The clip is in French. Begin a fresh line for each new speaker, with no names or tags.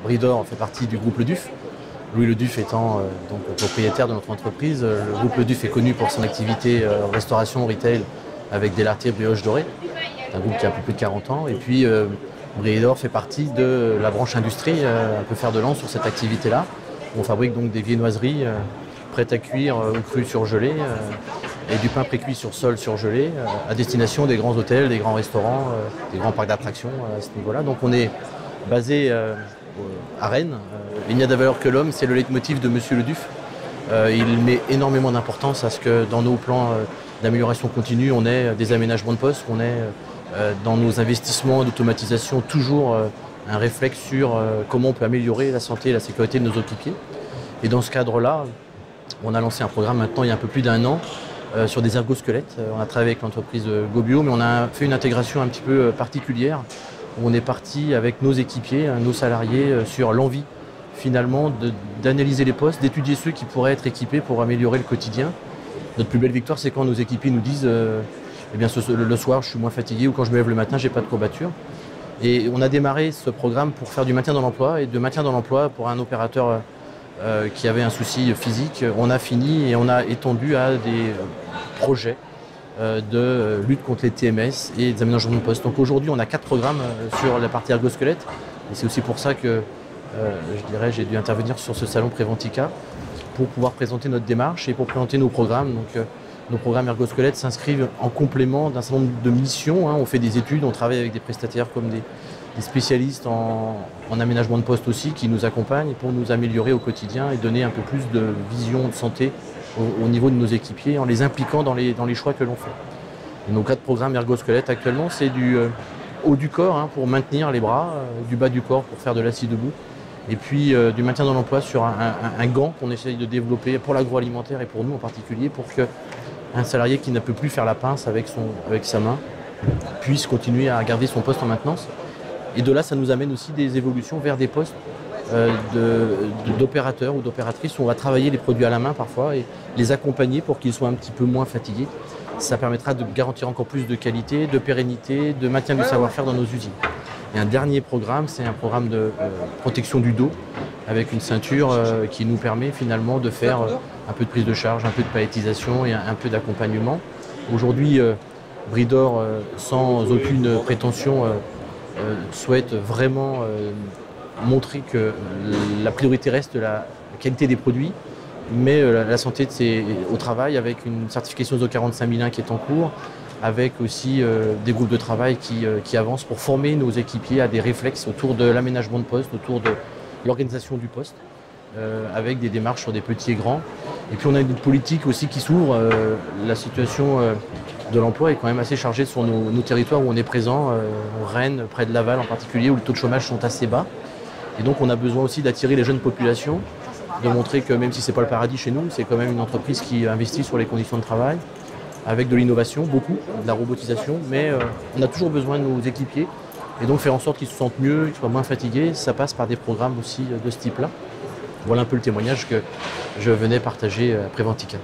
Bridor fait partie du groupe Le Duf. Louis Le Duf étant donc propriétaire de notre entreprise. Le groupe Le Duf est connu pour son activité restauration, retail, avec des lartiers brioches dorées. C'est un groupe qui a un peu plus de 40 ans. Et puis Bridor fait partie de la branche industrie, un peu fer de lance sur cette activité-là. On fabrique donc des viennoiseries prêtes à cuire ou crues surgelées et du pain pré-cuit sur sol surgelé à destination des grands hôtels, des grands restaurants, des grands parcs d'attractions à ce niveau-là. Donc on est basé à Rennes. Il n'y a de valeur que l'homme, c'est le leitmotiv de Monsieur Le Duf. Il met énormément d'importance à ce que dans nos plans d'amélioration continue, on ait des aménagements de postes, qu'on ait dans nos investissements d'automatisation toujours un réflexe sur comment on peut améliorer la santé et la sécurité de nos équipiers. Et dans ce cadre-là, on a lancé un programme maintenant il y a un peu plus d'1 an sur des ergosquelettes. On a travaillé avec l'entreprise Gobio, mais on a fait une intégration un petit peu particulière où on est parti avec nos équipiers, nos salariés, sur l'envie finalement d'analyser les postes, d'étudier ceux qui pourraient être équipés pour améliorer le quotidien. Notre plus belle victoire, c'est quand nos équipiers nous disent eh bien, le soir, je suis moins fatigué, ou quand je me lève le matin, j'ai pas de courbature. Et on a démarré ce programme pour faire du maintien dans l'emploi, et de maintien dans l'emploi pour un opérateur qui avait un souci physique. On a fini et on a étendu à des projets de lutte contre les TMS et des aménagements de poste. Donc aujourd'hui, on a 4 programmes sur la partie ergosquelette. Et c'est aussi pour ça que je dirais, j'ai dû intervenir sur ce salon Préventica pour pouvoir présenter notre démarche et pour présenter nos programmes. Donc, nos programmes ergosquelettes s'inscrivent en complément d'un certain nombre de missions. On fait des études, on travaille avec des prestataires comme des spécialistes en aménagement de poste aussi qui nous accompagnent pour nous améliorer au quotidien et donner un peu plus de vision de santé au niveau de nos équipiers en les impliquant dans les choix que l'on fait. Et nos 4 programmes ergosquelettes actuellement, c'est du haut du corps pour maintenir les bras, du bas du corps pour faire de l'assis debout, et puis du maintien dans l'emploi sur un gant qu'on essaye de développer pour l'agroalimentaire et pour nous en particulier, pour qu'un salarié qui ne peut plus faire la pince avec sa main puisse continuer à garder son poste en maintenance. Et de là, ça nous amène aussi des évolutions vers des postes d'opérateurs ou d'opératrices où on va travailler les produits à la main parfois et les accompagner pour qu'ils soient un petit peu moins fatigués. Ça permettra de garantir encore plus de qualité, de pérennité, de maintien du savoir-faire dans nos usines. Et un dernier programme, c'est un programme de protection du dos avec une ceinture qui nous permet finalement de faire un peu de prise de charge, un peu de palettisation et un peu d'accompagnement. Aujourd'hui, Bridor, sans aucune prétention, souhaite vraiment montrer que la priorité reste la qualité des produits, mais la santé au travail avec une certification ISO 45001 qui est en cours, avec aussi des groupes de travail qui avancent pour former nos équipiers à des réflexes autour de l'aménagement de poste, autour de l'organisation du poste, avec des démarches sur des petits et grands. Et puis on a une politique aussi qui s'ouvre. La situation de l'emploi est quand même assez chargée sur nos territoires où on est présent, Rennes, près de Laval en particulier, où les taux de chômage sont assez bas. Et donc on a besoin aussi d'attirer les jeunes populations, de montrer que même si ce n'est pas le paradis chez nous, c'est quand même une entreprise qui investit sur les conditions de travail, avec de l'innovation, beaucoup, de la robotisation, mais on a toujours besoin de nos équipiers. Et donc faire en sorte qu'ils se sentent mieux, qu'ils soient moins fatigués, ça passe par des programmes aussi de ce type-là. Voilà un peu le témoignage que je venais partager à Préventica.